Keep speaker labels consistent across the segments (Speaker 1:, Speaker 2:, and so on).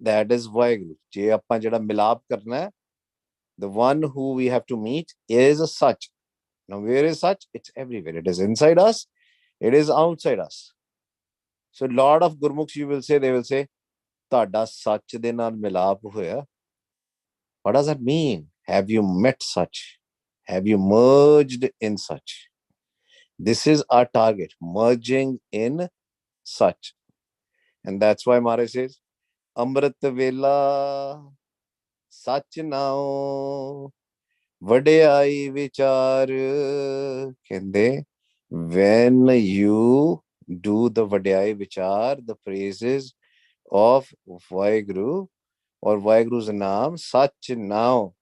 Speaker 1: That is Vaheguru. ਜੇ ਆਪਾਂ ਜਿਹੜਾ ਮਿਲਾਪ ਕਰਨਾ ਹੈ, the one who we have to meet is a such. Now, where is such? It's everywhere. It is inside us. It is outside us. So, a lot of Gurmukhs you will say, they will say, ਤੁਹਾਡਾ ਸੱਚ ਦੇ ਨਾਲ ਮਿਲਾਪ ਹੋਇਆ. What does that mean? Have you met such? Have you merged in such? This is our target, merging in such. And that's why Maharaj says, Amrit Vela Sach Nao Vadayai Vichar. Kende, when you do the Vadayai Vichar, the praises of Vaheguru or Vaheguru's naam, Sach Nao,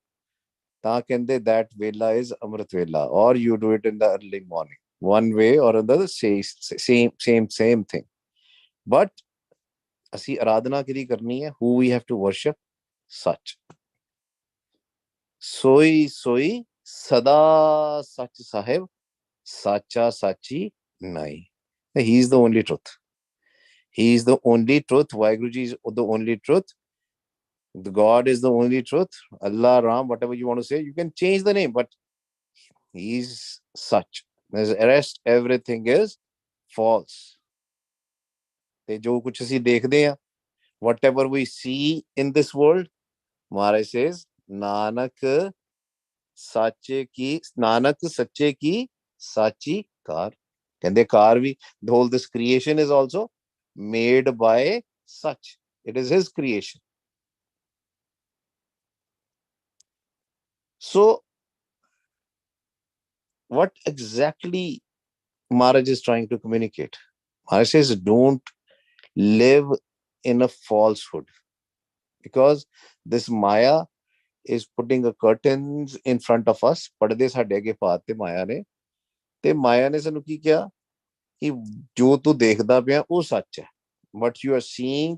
Speaker 1: ਤਾਂ ਕਹਿੰਦੇ that Vela is Amrit Vela, or you do it in the early morning. One way or another, same thing. But ਅਸੀਂ ਆਰਾਧਨਾ ਕਿਹਦੀ ਕਰਨੀ ਹੈ? Who we have to worship? Sach. ਸੋਈ ਸੋਈ ਸਦਾ ਸੱਚ ਸਾਹਿਬ ਸਾਚਾ ਸਾਚੀ ਨਾਈ. He is the only truth. He is the only truth. Vaheguru Ji is the only truth. The God is the only truth. Allah, Ram, whatever you want to say, you can change the name, but he is such. The rest, everything is false. ਤੇ ਜੋ ਕੁਝ ਅਸੀਂ ਦੇਖਦੇ ਹਾਂ, whatever we see in this world, Maharaj says, Nanak ਸੱਚੇ ਕੀ ਸਾਚੀ ਕਾਰ. ਕਹਿੰਦੇ ਕਾਰ ਵੀ, the whole this creation is also made by such. It is his creation. So, what exactly Maharaj is trying to communicate? Maharaj says, don't live in a falsehood, because this Maya is putting a curtains in front of us. ਪਰਦੇ ਸਾਡੇ ਅੱਗੇ ਪਾਤੇ ਮਾਇਆ ਨੇ, ਤੇ ਮਾਇਆ ਨੇ ਸਾਨੂੰ ਕੀ ਕਿਹਾ ਕਿ ਜੋ ਤੂੰ ਦੇਖਦਾ ਪਿਆ ਉਹ ਸੱਚ ਹੈ. What you are seeing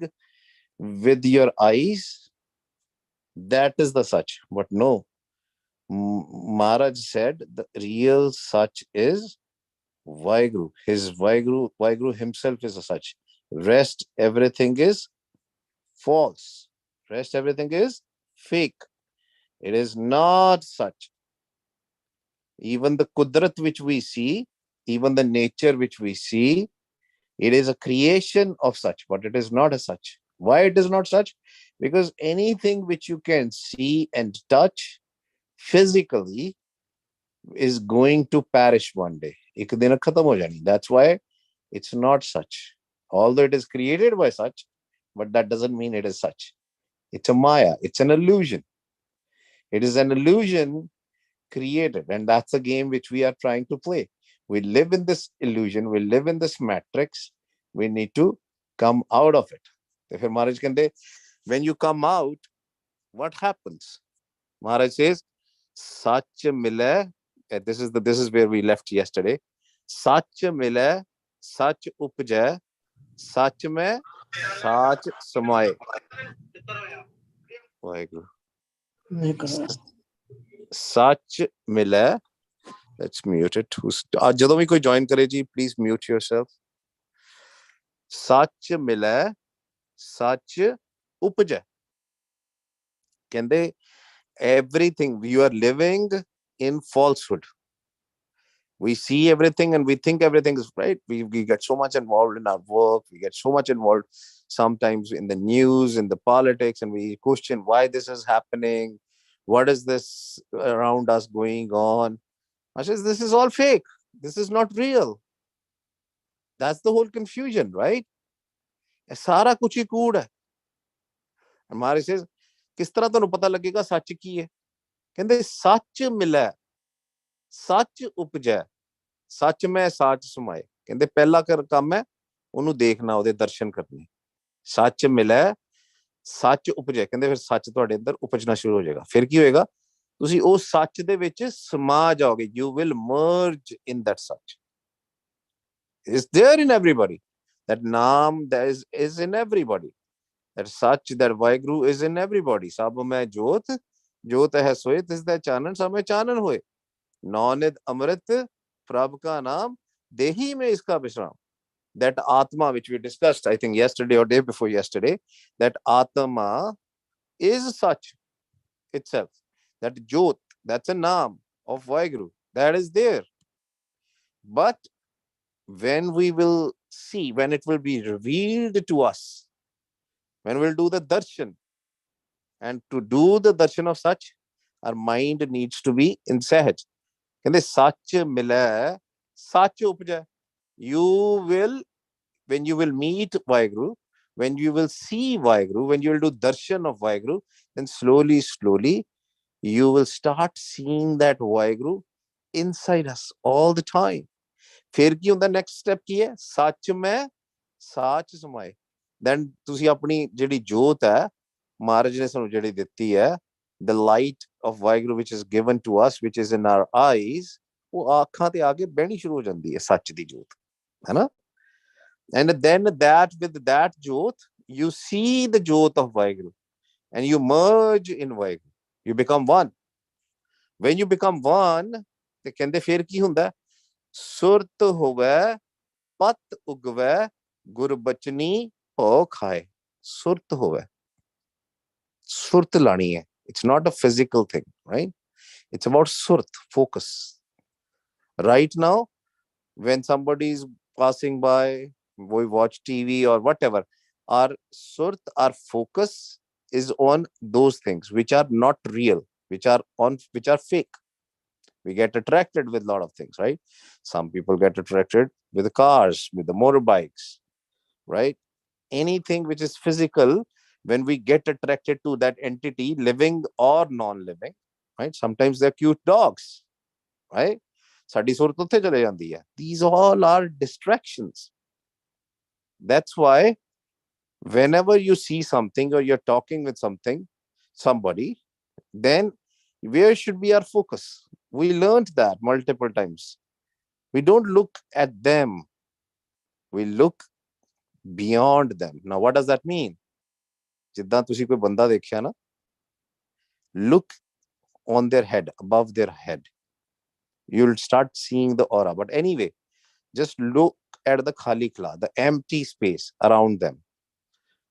Speaker 1: with your eyes, that is the such. But no, Maharaj said the real such is Vaheguru. His Vaheguru himself is a such. Rest, everything is false. Rest, everything is fake. It is not such. Even the Kudrat which we see, even the nature which we see, it is a creation of such, but it is not a such. Why it is not such? Because anything which you can see and touch physically is going to perish one day. ek din khatam ho jani. That's why it's not such. Although it is created by such, but that doesn't mean it is such. It's a Maya. It's an illusion. It is an illusion created, and that's a game which we are trying to play. We live in this illusion. We live in this matrix. We need to come out of it. If Maharaj kande, when you come out, what happens? Maharaj says, Sach mile. This is where we left yesterday. Sach mile, Sach upjay, Sach mein Sach samaye. Vaheguru. Sach mile. Let's mute it. ਜਦੋਂ ਵੀ ਕੋਈ join ਕਰੇ ਜੀ, please mute yourself. ਸੱਚ ਮਿਲੈ ਸੱਚ ਉਪਜੈ. ਕਹਿੰਦੇ everything, you are living in falsehood. We see everything and we think everything is right. We get so much involved in our work. We get so much involved sometimes in the news, in the politics, and we question why this is happening. What is this around us going on? I says, this is all fake. This is not real. That's the whole confusion, right? ਸਾਰਾ ਕੁਝ ਹੀ ਕੂੜ ਹੈ. Maharaj says, ਕਿਸ ਤਰ੍ਹਾਂ ਤੁਹਾਨੂੰ ਪਤਾ ਲੱਗੇਗਾ ਸੱਚ ਕੀ ਹੈ? ਕਹਿੰਦੇ ਸੱਚ ਮਿਲੈ ਸੱਚ ਉਪਜੈ ਸੱਚ ਮੈਂ ਸਾਚ ਸਮਾਏ. ਕਹਿੰਦੇ ਪਹਿਲਾ ਕੰਮ ਹੈ ਉਹਨੂੰ ਦੇਖਣਾ, ਉਹਦੇ ਦਰਸ਼ਨ ਕਰਨੇ. ਸੱਚ ਮਿਲੈ ਸੱਚ ਉਪਜੈ. ਕਹਿੰਦੇ ਫਿਰ ਸੱਚ ਤੁਹਾਡੇ ਅੰਦਰ ਉਪਜਣਾ ਸ਼ੁਰੂ ਹੋ ਜਾਏਗਾ. ਫਿਰ ਕੀ ਹੋਏਗਾ? ਤੁਸੀਂ ਉਹ ਸੱਚ ਦੇ ਵਿੱਚ ਸਮਾ ਜਾਓਗੇ. You will merge in that such. It's there in everybody. That naam that is in everybody. That such, that Vaheguru is in everybody. Sab mein jyot, jyot hai soye, tis da chanan, sab mein chanan hoye. Naunid amrit, prabh ka naam, dehi mein iska vishram. that Atma, which we discussed, I think yesterday or day before yesterday, that Atma is such itself. That Jyot, that's a Naam of Vaheguru. That is there. But when we will see, when it will be revealed to us, when we'll do the darshan, and to do the darshan of such, our mind needs to be in sahaj. ਕਹਿੰਦੇ ਸੱਚ ਮਿਲੈ ਸੱਚ ਉਪਜੈ. You will, when you will meet Vaheguru, when you will see Vaheguru, when you will do darshan of Vaheguru, then slowly, slowly, you will start seeing that Vaheguru inside us all the time. ਫਿਰ ਕੀ ਹੁੰਦਾ, next step ਕੀ ਹੈ, ਸੱਚ ਮੈਂ ਸਾਚ ਸਮਾਏ. Then ਤੁਸੀਂ ਆਪਣੀ ਜਿਹੜੀ ਜੋਤ ਹੈ ਮਹਾਰਾਜ ਨੇ ਸਾਨੂੰ ਜਿਹੜੀ ਦਿੱਤੀ ਹੈ, the light of Vaheguru which is given to us, which is in our eyes, ਉਹ ਅੱਖਾਂ ਤੇ ਆ ਕੇ ਬਹਿਣੀ ਸ਼ੁਰੂ ਹੋ ਜਾਂਦੀ ਹੈ ਸੱਚ ਦੀ ਜੋਤ, ਹੈ ਨਾ. And then that with that jyot, you see the jyot of Vaheguru and you merge in Vaheguru. You become one. When you become one, ਤੇ ਕਹਿੰਦੇ ਫਿਰ ਕੀ ਹੁੰਦਾ, ਸੁਰਤ ਹੋਵੇ ਪਤ ਉਗਵੇ ਗੁਰਬਚਨੀ ਭਉ ਖਾਏ. ਸੁਰਤ ਹੋਵੇ, ਸੁਰਤ ਲਾਣੀ ਹੈ. It's not a physical thing, right? It's about surat, focus. Right now, when somebody is passing by, we watch TV or whatever, our surat, our focus is on those things which are not real, which are fake. We get attracted with a lot of things, right? Some people get attracted with the cars, with the motorbikes, right? Anything which is physical, when we get attracted to that entity, living or non-living, right? Sometimes they're cute dogs, right? These all are distractions. That's why whenever you see something or you're talking with somebody, then where should be our focus? We learned that multiple times. We don't look at them. We look beyond them. Now, what does that mean? ਜਿੱਦਾਂ ਤੁਸੀਂ ਕੋਈ ਬੰਦਾ ਦੇਖਿਆ ਨਾ, look on their head, above their head. You'll start seeing the aura. But anyway, just look at the khali kla, the empty space around them,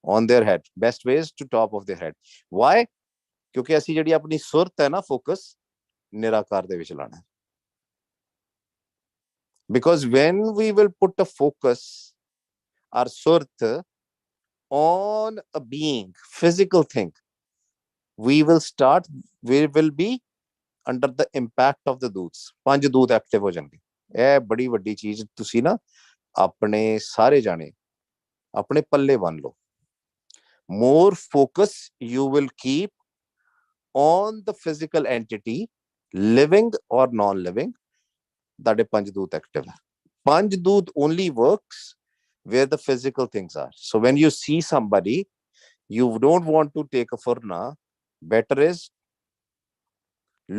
Speaker 1: on their head. Best way is to top of their head. Why? ਕਿਉਂਕਿ ਅਸੀਂ ਜਿਹੜੀ ਆਪਣੀ ਸੁਰਤ ਹੈ ਨਾ, focus ਨਿਰਾਕਾਰ ਦੇ ਵਿੱਚ ਲਾਣਾ. Because when we will put a focus, our surat, on a being, physical thing, we will be under the impact of the doots. 5 ਦੂਤ ਐਕਟਿਵ ਹੋ ਜਾਣਗੇ. ਇਹ ਬੜੀ ਵੱਡੀ ਚੀਜ਼ ਤੁਸੀਂ ਨਾ ਆਪਣੇ ਸਾਰੇ ਜਾਣੇ ਆਪਣੇ ਪੱਲੇ ਬੰਨ ਲਓ. More focus you will keep on the physical entity, living or non-living, ਤੁਹਾਡੇ 5 ਦੂਤ ਐਕਟਿਵ ਹੈ. 5 ਦੂਤ only works where the physical things are. So when you see somebody, you don't want to take a furna. Better is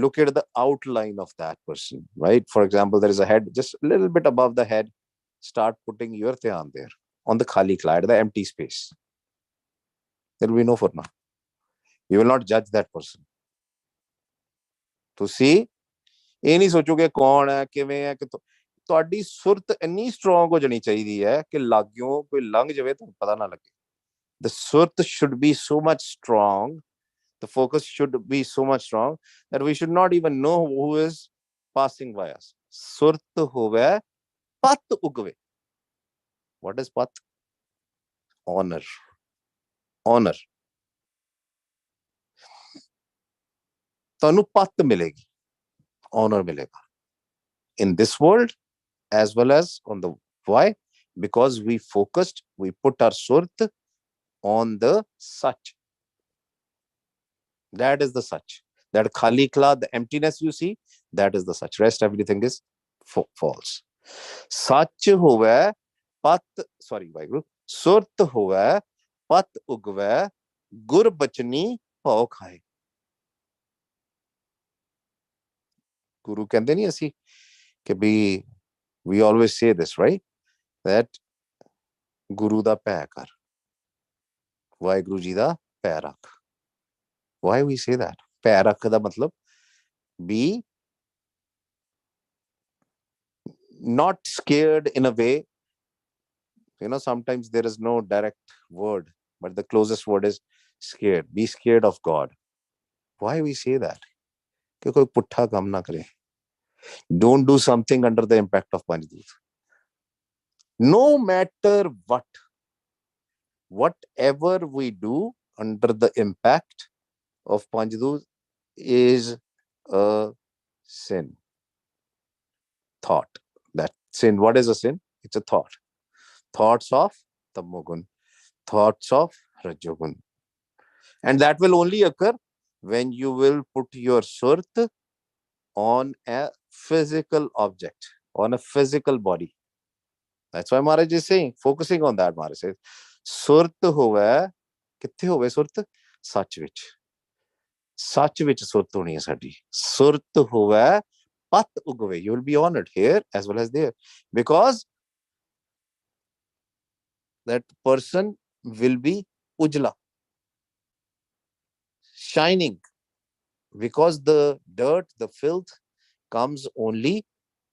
Speaker 1: look at the outline of that person, right? For example, there is a head just a little bit above the head. Start putting your dhyan there on the khali klad, the empty space. There will be no furna. You will not judge that person. To see, ਇਹ ਨਹੀਂ ਸੋਚੋਗੇ ਕੌਣ ਹੈ, ਕਿਵੇਂ ਹੈ, ਕਿਤੋਂ. ਤੁਹਾਡੀ ਸੁਰਤ ਇੰਨੀ ਸਟਰੋਂਗ ਹੋ ਜਾਣੀ ਚਾਹੀਦੀ ਹੈ ਕਿ ਲਾਗਿਓ ਕੋਈ ਲੰਘ ਜਾਵੇ ਤੁਹਾਨੂੰ ਪਤਾ ਨਾ ਲੱਗੇ. The surat should be so much strong, the focus should be so much strong that we should not even know who is passing by us. Surat hove pat ugve. What is pat? Honor. Honor. ਤੁਹਾਨੂੰ ਪਤ ਮਿਲੇਗੀ, honor ਮਿਲੇਗਾ in this world as well as on the. Why? Because we focused, we put our surat on the sach. That is the sach. That khali kla, the emptiness you see, that is the sach. Rest everything is false. Sach hove pat, sorry Vaheguru, surat hove pat ugve gur bachni bhau khaye. Guru ਕਹਿੰਦੇ ਨਹੀਂ ਅਸੀਂ ਕਿ ਵੀ we always say this, right? That Guru ਦਾ ਭੈ ਕਰ, ਵਾਹਿਗੁਰੂ ਜੀ ਦਾ ਭੈ ਰੱਖ. Why we say that? ਭੈ ਰੱਖ ਦਾ ਮਤਲਬ be not scared in a way Sometimes there is no direct word, but the closest word is scared. Be scared of God. Why we say that? कि कोई पुट्ठा काम ना करे. Don't do something under the impact of Panjdeep. No matter what, whatever we do under the impact of Panjdeep is a sin. Thought. That sin. What is a sin? It's a thought. Thoughts of Tamogun. Thoughts of Rajogun. And that will only occur when you will put your surt on a physical object, on a physical body. That's why Maharaj is saying, focusing on that. Maharaj says, Surt hove, kitthe hove surt? Sach vich. Sach vich surt honi hai sadi. Surt hove, pat ugve. You will be honored here as well as there. Because that person will be ujla, shining. Because the dirt, the filth comes only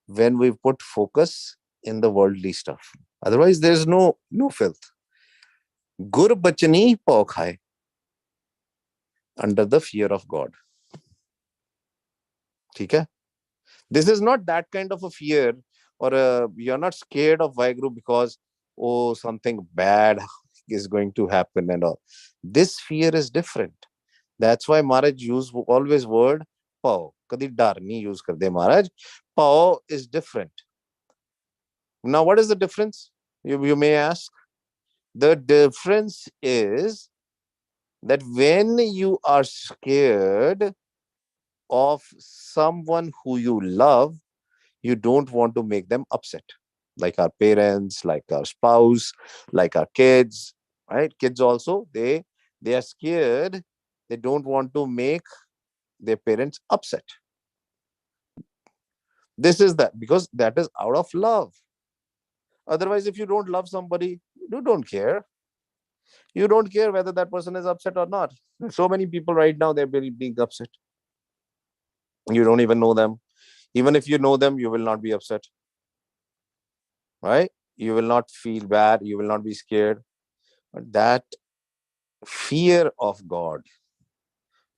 Speaker 1: when we put focus in the worldly stuff. Otherwise, there's no filth. Gur bachani pauk hai, under the fear of God. Okay? This is not that kind of a fear, or you're not scared of Vaheguru because, oh, something bad is going to happen and all. This fear is different. That's why Maharaj use always word pao. Kadi dar nahi use karde Maharaj. Pao is different. Now, what is the difference? You may ask. The difference is that when you are scared of someone who you love, you don't want to make them upset. Like our parents, like our spouse, like our kids, right? Kids also, they are scared. They don't want to make their parents upset. This is that, because that is out of love. Otherwise, if you don't love somebody, you don't care. You don't care whether that person is upset or not. So many people right now, they're being upset. You don't even know them. Even if you know them, you will not be upset. Right? You will not feel bad. You will not be scared. But that fear of God,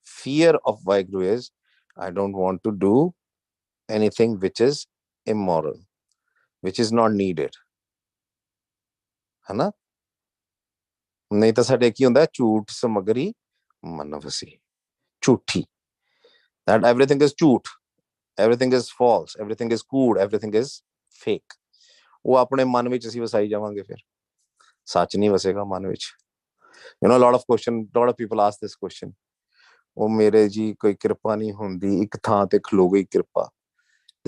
Speaker 1: fear of Vaheguru is, I don't want to do anything which is immoral, which is not needed. है ना? नहीं तो साडे की हुंदा झूठ समगरी मन वसी. झूठी. That everything is झूठ. Everything is false. Everything is cool. Everything is fake. वो अपने मन ਵਿੱਚ ਅਸੀਂ ਵਸਾਈ ਜਾਵਾਂਗੇ ਫਿਰ. ਸੱਚ ਨਹੀਂ ਵਸੇਗਾ ਮਨ ਵਿੱਚ. A lot of people ask this question. ਉਹ ਮੇਰੇ ਜੀ ਕੋਈ ਕਿਰਪਾ ਨਹੀਂ ਹੁੰਦੀ, ਇੱਕ ਥਾਂ ਤੇ ਖਲੋ ਗਈ ਕਿਰਪਾ.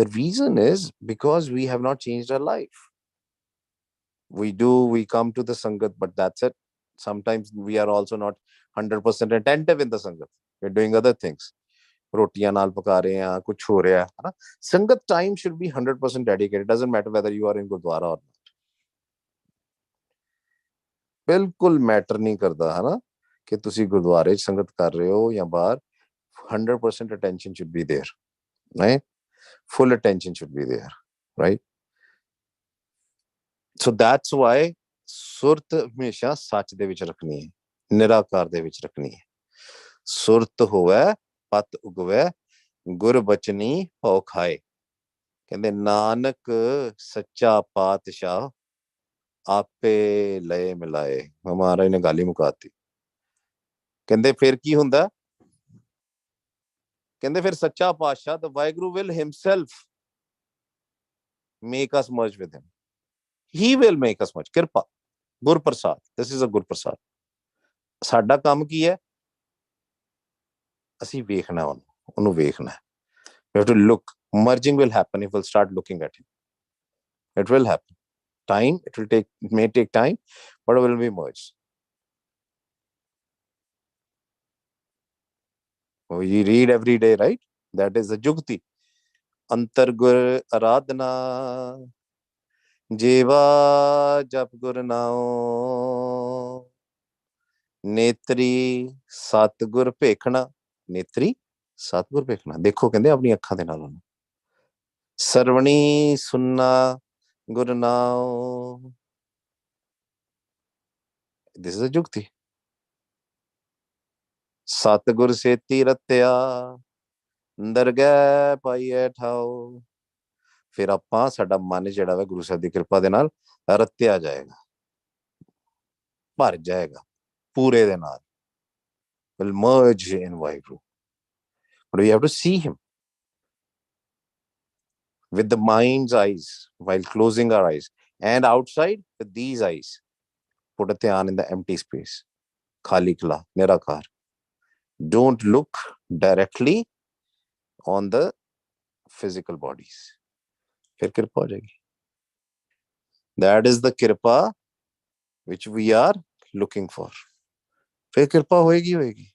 Speaker 1: The reason is because we have not changed our life. We come to the Sangat, but that's it. Sometimes we are also not 100% attentive in the Sangat. We're doing other things. रोटियां नाल पका रहे हैं, कुछ हो रहा है ना. Sangat time should be 100% dedicated. It doesn't matter whether you are in Gurdwara or not. बिल्कुल मैटर नहीं करता है ना कि तुसी गुरुद्वारे संगत कर रहे हो या बाहर. 100% attention should be there, right? Full attention should be there, right? So that's why ਸੁਰਤ ਹਮੇਸ਼ਾ ਸੱਚ ਦੇ ਵਿੱਚ ਰੱਖਣੀ ਹੈ, ਨਿਰਾਕਾਰ ਦੇ ਵਿੱਚ ਰੱਖਣੀ ਹੈ. ਸੁਰਤ ਹੋਵੇ ਪਤ ਉਗਵੇ ਗੁਰ ਬਚਨੀ ਭਉ ਖਾਏ. ਕਹਿੰਦੇ ਨਾਨਕ ਸੱਚਾ ਪਾਤਸ਼ਾਹ ਆਪੇ ਲਏ ਮਿਲਾਏ. ਮਹਾਰਾਜ ਨੇ ਗੱਲ ਹੀ ਮੁਕਾਤੀ. ਕਹਿੰਦੇ ਫਿਰ ਕੀ ਹੁੰਦਾ? ਕਹਿੰਦੇ ਫਿਰ ਸੱਚਾ ਪਾਤਸ਼ਾਹ, the Vaheguru will himself make us merge with him. He will make us merge. ਕਿਰਪਾ, Gurprasad. This is a Gurprasad. ਸਾਡਾ ਕੰਮ ਕੀ ਹੈ? ਅਸੀਂ ਵੇਖਣਾ ਉਹਨੂੰ ਵੇਖਣਾ. We have to look. Merging will happen if we'll start looking at him. It will happen. It may take time, but it will be merged. We read every day, right? That is the Jugti. Antar Gur Aradhana Jeva Jap Gur Nao Netri Satgur Pekhna. Netri Satgur Pekhna. देखो कहते अपनी अखां दे नाल ਸਰਵਣੀ ਸੁਨਣਾ ਗੁਰ ਨਾਮ. This is a jukti. Satgur seti rattya ਦਰਗਹਿ ਪਾਈਏ ਠਾਓ। ਫਿਰ ਆਪਾਂ ਸਾਡਾ ਮਨ ਜਿਹੜਾ ਵਾ ਗੁਰੂ ਸਾਹਿਬ ਦੀ ਕਿਰਪਾ ਦੇ ਨਾਲ ਰੱਤਿਆ ਜਾਏਗਾ, ਭਰ ਜਾਏਗਾ ਪੂਰੇ ਦੇ ਨਾਲ। will merge in Vaheguru. But we have to see him with the mind's eyes while closing our eyes, and outside with these eyes put a dhyan in the empty space. Khali kala, nirakar. Don't look directly on the physical bodies. फिर कृपा हो जाएगी. That is the कृपा which we are looking for. फिर कृपा होएगी होएगी.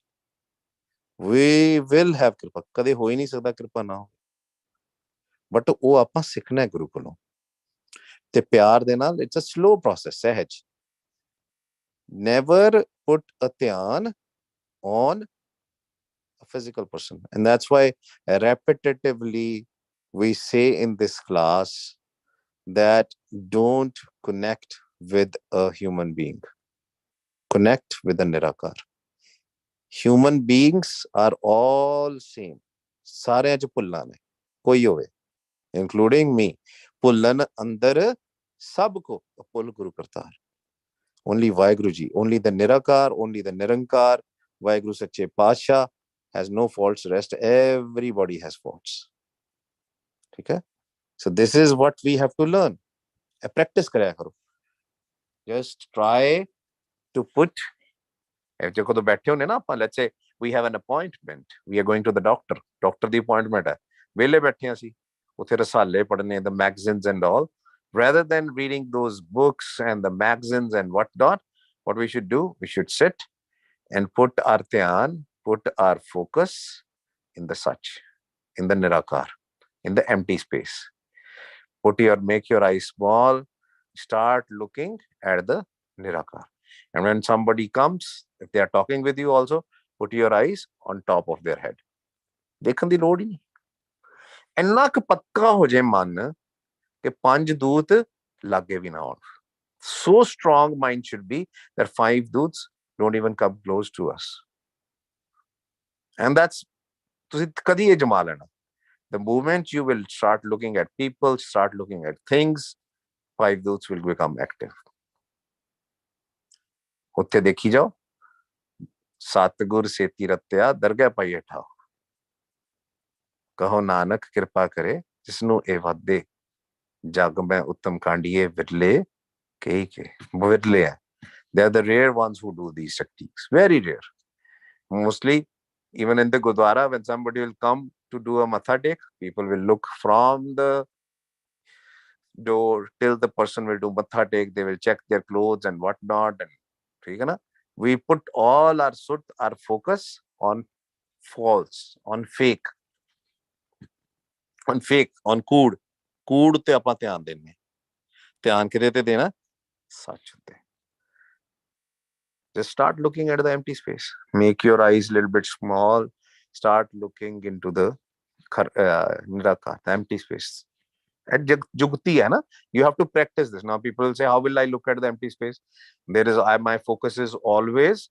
Speaker 1: We will have कृपा. कदे हो ही नहीं सकता कृपा ना हो. बट वो ਆਪਾਂ ਸਿੱਖਣਾ ਹੈ ਗੁਰੂ ਕੋਲੋਂ ਤੇ ਪਿਆਰ ਦੇ ਨਾਲ. It's a slow process. ਸਹਿਜ. Never put a dhyan on a physical person. And that's why repetitively we say in this class that don't connect with a human being. Connect with the Nirakar. Human beings are all same. ਸਾਰਿਆਂ ਚ ਭੁੱਲਾਂ ਨੇ, ਕੋਈ ਹੋਵੇ, including me. ਭੁੱਲਣ ਅੰਦਰ ਸਭ ਕੋ ਭੁੱਲ ਗੁਰੂ Kartar. Only Vaheguru Ji, only the Nirakar, only the Nirankar, Vaheguru Sache Pasha has no faults. Rest everybody has faults. Okay? So this is what we have to learn. A practice karya karo. Just try to put. Let's say we have an appointment. We are going to the doctor. Doctor the appointment hai. Vele baithe asi. Uthe rasale padne, the magazines and all. Rather than reading those books and the magazines and whatnot, what we should do, we should sit and put our dhyan, put our focus in the sach, in the nirakar, in the empty space. Make your eyes small, start looking at the nirakar. And when somebody comes, if they are talking with you also, put your eyes on top of their head. ਦੇਖਣ ਦੀ ਲੋੜ ਹੀ ਨਹੀਂ. ਇੰਨਾ ਕੁ ਪੱਕਾ ਹੋ ਜਾਏ ਮਨ ਕਿ 5 ਦੂਤ ਲਾਗੇ ਵੀ ਨਾ ਆਉਣ. So strong mind should be that 5 doots don't even come close to us. And that's ਤੁਸੀਂ ਕਦੀ ਇਹ ਜਮਾ ਲੈਣਾ. The moment you will start looking at people, start looking at things, 5 doots will become active. ਉੱਥੇ ਦੇਖੀ ਜਾਓ. ਸਤਿਗੁਰ ਸੇਤੀ ਰਤਿਆ ਦਰਗਹਿ ਪਾਈਏ ਠਾਓ. ਕਹੋ ਨਾਨਕ ਕਿਰਪਾ ਕਰੇ ਜਿਸਨੂੰ ਇਹ ਵਾਦੇ. ਜਗ ਮੈਂ ਉੱਤਮ ਕਾਂਡੀਏ ਵਿਰਲੇ ਕਹੀ ਕੇ. ਵਿਰਲੇ ਹੈ. They are the rare ones who do these techniques. Very rare. Mostly, even in the Gurdwara, when somebody will come to do a matha tek, people will look from the door till the person will do matha tek. They will check their clothes and whatnot. And we put all our sut, our focus on false, on fake, on cood. Cood te ਆਪਾਂ ਧਿਆਨ ਦੇਣੇ. ਧਿਆਨ ਕਿਹਦੇ ਤੇ ਦੇਣਾ? ਸੱਚ ਤੇ. Just start looking at the empty space. Make your eyes a little bit small. Start looking into the nirakar, the empty space. And jugti hai na? You have to practice this. Now people will say, how will I look at the empty space? My focus is always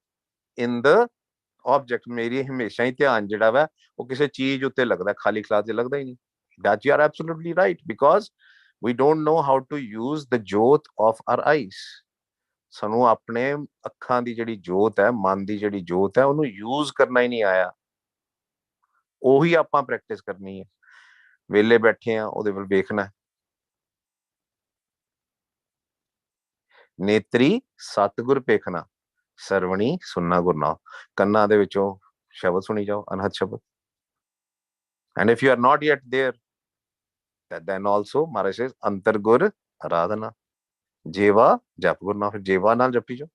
Speaker 1: in the object. मेरी हमेशा ही ध्यान जिहड़ा वा वो किसी चीज उत्ते लगदा, खाली खलास ते लगदा ही नहीं. That you are absolutely right, because we don't know how to use the jyot of our eyes. ਸਾਨੂੰ ਆਪਣੇ ਅੱਖਾਂ ਦੀ ਜਿਹੜੀ ਜੋਤ ਹੈ, ਮਨ ਦੀ ਜਿਹੜੀ ਜੋਤ ਹੈ, ਉਹਨੂੰ ਯੂਜ਼ ਕਰਨਾ ਹੀ ਨਹੀਂ ਆਇਆ. ਉਹੀ ਆਪਾਂ ਪ੍ਰੈਕਟਿਸ ਕਰਨੀ ਹੈ. ਵੇਲੇ ਬੈਠੇ ਆ, ਉਹਦੇ ਵੱਲ ਵੇਖਣਾ. ਨੇਤਰੀ ਸਤਿਗੁਰ ਪੇਖਣਾ, ਸਰਵਣੀ ਸੁਣਨਾ ਗੁਰਨਾਮ. ਕੰਨਾਂ ਦੇ ਵਿੱਚੋਂ ਸ਼ਬਦ ਸੁਣੀ ਜਾਓ, ਅਨਹਦ ਸ਼ਬਦ. And if you are not yet there, then also Maharaj says ਅੰਤਰ ਗੁਰ ਆਰਾਧਨਾ. ਜੇਵਾ ਜਪ ਗੁਰਨਾਮ. ਫਿਰ ਜੇਵਾ ਨਾਲ ਜਪੀ ਜਾਓ.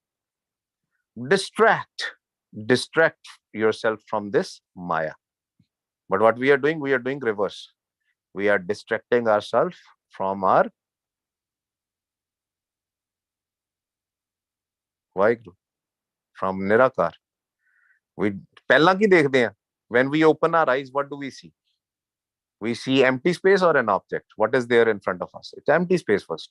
Speaker 1: Distract yourself from this maya. But what we are doing reverse. We are distracting ourselves from our Vaheguru, from Nirakar. We ਪਹਿਲਾਂ ਕੀ ਦੇਖਦੇ ਹਾਂ? When we open our eyes, what do we see? We see empty space or an object. What is there in front of us? It's empty space first.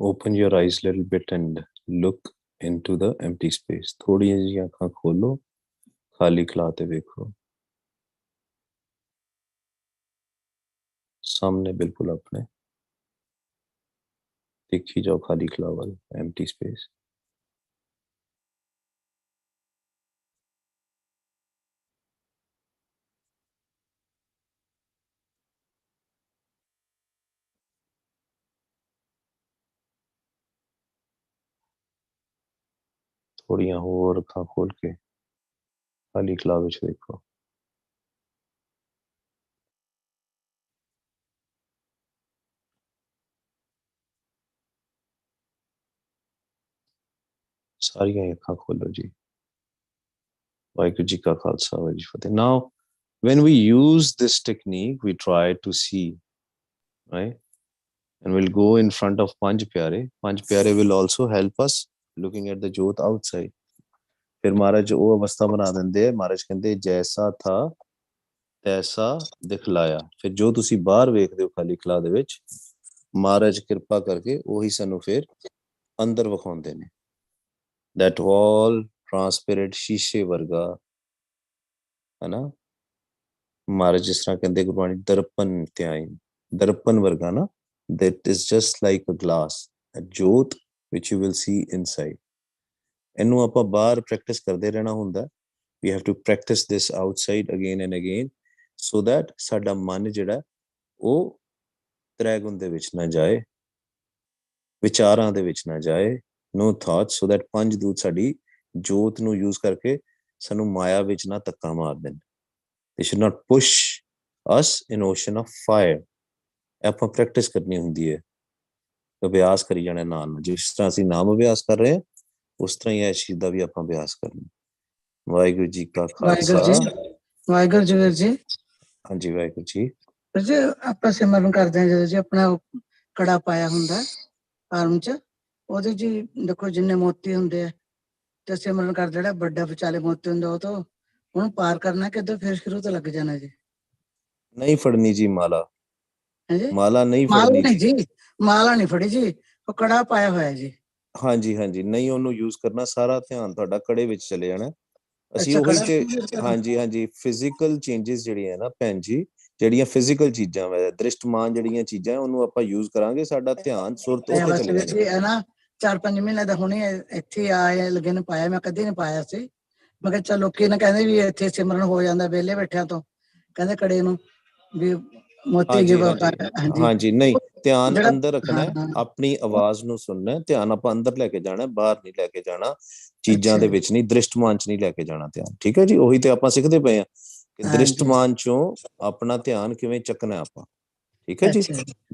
Speaker 2: Open your eyes a little bit and look into the empty space. ਥੋੜੀਆਂ ਜਿਹੀਆਂ ਅੱਖਾਂ ਖੋਲੋ, ਖਾਲੀ ਖਲਾ ਤੇ ਵੇਖੋ। ਸਾਹਮਣੇ ਬਿਲਕੁਲ ਆਪਣੇ ਦੇਖੀ ਜਾਓ ਖਾਲੀ ਖਲਾ ਵੱਲ, empty space। ਥੋੜੀਆਂ ਹੋਰ ਅੱਖਾਂ ਖੋਲ ਕੇ ਖਾਲੀ ਖਲਾ ਵਿੱਚ ਦੇਖੋ। ਸਾਰੀਆਂ ਅੱਖਾਂ ਖੋਲੋ ਜੀ। ਵਾਹਿਗੁਰੂ ਜੀ ਕਾ ਖਾਲਸਾ, ਵਾਹਿਗੁਰੂ ਜੀ ਕੀ ਫਤਿਹ। Now, when we use this technique, we try to see, right? And we'll go in front of Panj Pyare. Panj Pyare will also help us looking at the jyot outside. ਫਿਰ ਮਹਾਰਾਜ ਉਹ ਅਵਸਥਾ ਬਣਾ ਦਿੰਦੇ ਆ, ਮਹਾਰਾਜ ਕਹਿੰਦੇ ਜੈਸਾ ਥਾ ਤੈਸਾ ਦਿਖਲਾਇਆ। ਫਿਰ ਜੋ ਤੁਸੀਂ ਬਾਹਰ ਵੇਖਦੇ ਹੋ ਖਾਲੀ ਖਲਾ ਦੇ ਵਿੱਚ, ਮਹਾਰਾਜ ਕਿਰਪਾ ਕਰਕੇ ਉਹੀ ਸਾਨੂੰ ਫਿਰ ਅੰਦਰ ਵਿਖਾਉਂਦੇ ਨੇ। that all transparent ਸ਼ੀਸ਼ੇ ਵਰਗਾ, ਹਨਾ। ਮਹਾਰਾਜ ਜਿਸ ਤਰ੍ਹਾਂ ਕਹਿੰਦੇ ਗੁਰਬਾਣੀ ਦਰਪਨ ਧਿਆਈ, ਦਰਪਨ ਵਰਗਾ ਨਾ, that is just like a glass, a ਜੋਤ which you will see inside। ਇਹਨੂੰ ਆਪਾਂ ਬਾਹਰ ਪ੍ਰੈਕਟਿਸ ਕਰਦੇ ਰਹਿਣਾ ਹੁੰਦਾ। we have to practice this outside again and again so that ਸਾਡਾ ਮਨ ਜਿਹੜਾ ਉਹ ਤ੍ਰੈਗੁਣ ਦੇ ਵਿੱਚ ਨਾ ਜਾਏ, ਵਿਚਾਰਾਂ ਦੇ ਵਿੱਚ ਨਾ ਜਾਏ, no thoughts, so that ਪੰਜ ਦੂਤ ਸਾਡੀ ਜੋਤ ਨੂੰ ਯੂਜ਼ ਕਰਕੇ ਸਾਨੂੰ ਮਾਇਆ ਵਿੱਚ ਨਾ ਧੱਕਾ ਮਾਰ ਦੇਣ। they should not push us in ocean of fire। ਆਪਾਂ ਪ੍ਰੈਕਟਿਸ ਕਰਨੀ ਹੁੰਦੀ ਹੈ, ਅਭਿਆਸ ਕਰੀ ਜਾਣਾ ਨਾਲ ਨਾਲ। ਜਿਸ ਤਰ੍ਹਾਂ ਅਸੀਂ ਨਾਮ ਅਭਿਆਸ ਕਰ ਰਹੇ ਹਾਂ, ਉਸ ਤਰ੍ਹਾਂ ਹੀ ਇਸ ਚੀਜ਼ ਦਾ ਵੀ ਆਪਾਂ ਅਭਿਆਸ ਕਰਨਾ। ਵਾਹਿਗੁਰੂ ਜੀ ਕਾ ਖਾਲਸਾ,
Speaker 3: ਵਾਹਿਗੁਰੂ ਜੀ ਵੀਰ ਜੀ।
Speaker 2: ਹਾਂਜੀ ਵਾਹਿਗੁਰੂ ਜੀ।
Speaker 3: ਜੀ ਆਪਾਂ ਸਿਮਰਨ ਕਰਦੇ ਹਾਂ ਜਦੋਂ ਜੀ ਆਪਣਾ ਕੜਾ ਪਾਇਆ ਹੁੰਦਾ ਆਰਮ ਚ, ਉਹਦੇ ਜੀ ਦੇਖੋ ਜਿੰਨੇ ਮੋਤੀ ਹੁੰਦੇ ਆ, ਤੇ ਸਿਮਰਨ ਕਰਦੇ ਜਿਹੜਾ ਵੱਡਾ ਵਿਚਾਲੇ ਮੋਤੀ ਹੁੰਦਾ ਉਹ ਤੋਂ ਉਹਨੂੰ ਪਾਰ ਕਰਨਾ ਕਿੱਦਾਂ, ਫਿਰ ਸ਼ੁਰੂ ਤੋਂ ਲੱਗ ਜਾਣਾ ਜੀ।
Speaker 2: ਨਹੀਂ ਫੜਨੀ ਜੀ ਮਾਲਾ,
Speaker 3: ਹਾਂਜੀ
Speaker 2: ਮਾਲਾ ਨਹੀਂ
Speaker 3: ਮਾਲਾ
Speaker 2: ਫੜਨੀ
Speaker 3: ਨਹੀਂ ਜੀ, ਮਾਲਾ ਨਹੀਂ ਫੜੀ ਜੀ, ਉਹ ਕੜਾ ਪਾਇਆ ਹੋਇਆ ਜੀ।
Speaker 2: ਹਾਂਜੀ ਹਾਂਜੀ, ਨਹੀਂ ਉਹਨੂੰ ਯੂਜ਼ ਕਰਨਾ, ਸਾਰਾ ਧਿਆਨ ਤੁਹਾਡਾ ਕੜੇ ਵਿੱਚ ਚਲੇ ਜਾਣਾ। ਅਸੀਂ
Speaker 3: ਅੱਛਾ
Speaker 2: ਉਹੀ
Speaker 3: ਕੜਾ,
Speaker 2: ਤੇ, ਹਾਂਜੀ ਹਾਂਜੀ, ਫਿਜ਼ੀਕਲ ਚੇਂਜਸ ਜਿਹੜੀਆਂ ਨਾ ਭੈਣ ਜੀ, ਜਿਹੜੀਆਂ ਫਿਜ਼ੀਕਲ ਚੀਜ਼ਾਂ ਵਾ, ਦ੍ਰਿਸ਼ਟਮਾਨ ਜਿਹੜੀਆਂ ਚੀਜ਼ਾਂ, ਉਹਨੂੰ ਆਪਾਂ ਯੂਜ਼ ਕਰਾਂਗੇ, ਸਾਡਾ ਧਿਆਨ ਸੁਰਤ ਉੱਥੇ ਚਲੇ ਜਾਣਾ।
Speaker 3: ਜੀ ਹੈ ਨਾ 4-5 ਮਹੀਨੇ ਦਾ ਹੁਣੇ ਇੱਥੇ ਆਏ ਲੱਗੇ ਨੇ ਪਾਇਆ, ਮੈਂ ਕਦੇ ਨੀ ਪਾਇਆ ਸੀ। ਮੈਂ ਕਿਹਾ ਚਲ ਲੋਕੀ ਨੇ ਕਹਿੰਦੇ ਵੀ ਇੱਥੇ ਸਿਮਰਨ ਹੋ ਜਾਂਦਾ ਵਿਹਲੇ ਬੈਠਿਆਂ ਤੋਂ, ਕਹਿੰਦੇ ਕੜੇ ਨੂੰ ਵੀ ਮੋਤੀ
Speaker 2: ਹਾਂਜੀ
Speaker 3: ਗਿਵਾ
Speaker 2: ਹਾਂਜੀ ਹਾਂਜੀ, ਨਹੀਂ ਧਿਆਨ
Speaker 3: ਜਿਹੜਾ
Speaker 2: ਅੰਦਰ ਰੱਖਣਾ, ਆਪਣੀ ਆਵਾਜ਼ ਨੂੰ ਸੁਣਨਾ, ਧਿਆਨ ਆਪਾਂ ਅੰਦਰ ਲੈ ਕੇ ਜਾਣਾ, ਬਾਹਰ ਨਹੀਂ ਲੈ ਕੇ ਜਾਣਾ, ਚੀਜ਼ਾਂ ਦੇ ਵਿੱਚ ਨਹੀਂ, ਦ੍ਰਿਸ਼ਟਮਾਨ ਚ ਨਹੀਂ ਲੈ ਕੇ ਜਾਣਾ ਧਿਆਨ। ਠੀਕ ਹੈ ਜੀ, ਉਹੀ ਤੇ ਆਪਾਂ ਸਿੱਖਦੇ ਪਏ ਹਾਂ ਕਿ ਦ੍ਰਿਸ਼ਟਮਾਨ ਚੋਂ ਆਪਣਾ ਧਿਆਨ ਕਿਵੇਂ ਚੱਕਣਾ ਆਪਾਂ। ਠੀਕ ਹੈ ਜੀ,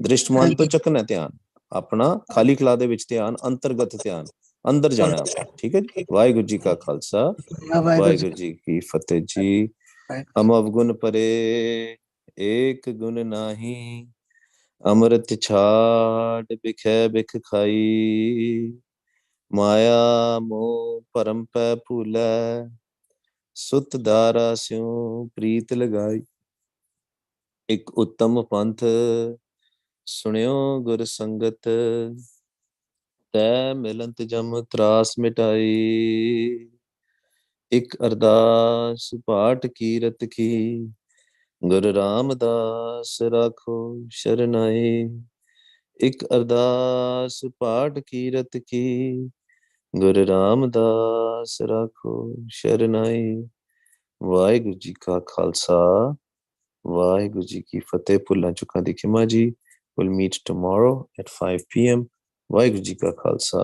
Speaker 2: ਦ੍ਰਿਸ਼ਟਮਾਨ ਤੋਂ ਚੱਕਣਾ ਧਿਆਨ ਆਪਣਾ, ਖਾਲੀ ਖਲਾ ਦੇ ਵਿੱਚ ਧਿਆਨ, ਅੰਤਰਗਤ ਧਿਆਨ ਅੰਦਰ ਜਾਣਾ ਆਪਾਂ। ਠੀਕ ਹੈ ਜੀ, ਵਾਹਿਗੁਰੂ ਜੀ ਕਾ ਖਾਲਸਾ, ਵਾਹਿਗੁਰੂ ਜੀ ਕੀ ਫਤਿਹ ਜੀ। ਹਮ ਅਵਗੁਣ ਪਰੇ ਏਕ ਗੁਣ ਨਾਹੀ, ਅੰਮ੍ਰਿਤ ਛਾੜ ਬਿਖੈ ਬਿਖ ਖਾਈ, ਮਾਇਆ ਮੋਹ ਭਰਮ ਪੈ ਭੂਲੈ, ਸੁਤ ਦਾਰਾ ਸਿਉ ਪ੍ਰੀਤ ਲਗਾਈ। ਇੱਕ ਉੱਤਮ ਪੰਥ ਸੁਣਿਓ ਗੁਰ ਸੰਗਤ, ਤੈ ਮਿਲੰਤ ਜਮ ਤਰਾਸ ਮਿਟਾਈ। ਇੱਕ ਅਰਦਾਸ ਪਾਠ ਕੀਰਤ ਕੀ, ਗੁਰੂ ਰਾਮਦਾਸ ਰਾਖੋ ਸ਼ਰਨਾਈ। ਇੱਕ ਅਰਦਾਸ ਪਾਠ ਕੀਰਤ ਕੀ, ਗੁਰੂ ਰਾਮਦਾਸ ਰਾਖੋ ਸ਼ਰਨਾਈ। ਵਾਹਿਗੁਰੂ ਜੀ ਕਾ ਖਾਲਸਾ, ਵਾਹਿਗੁਰੂ ਜੀ ਕੀ ਫਤਿਹ। ਭੁੱਲਾਂ ਚੁੱਕਾਂ ਦੀ ਖਿਮਾ ਜੀ। We'll meet tomorrow at 5 p.m. Waheguru ji ਕਾ ਖਾਲਸਾ।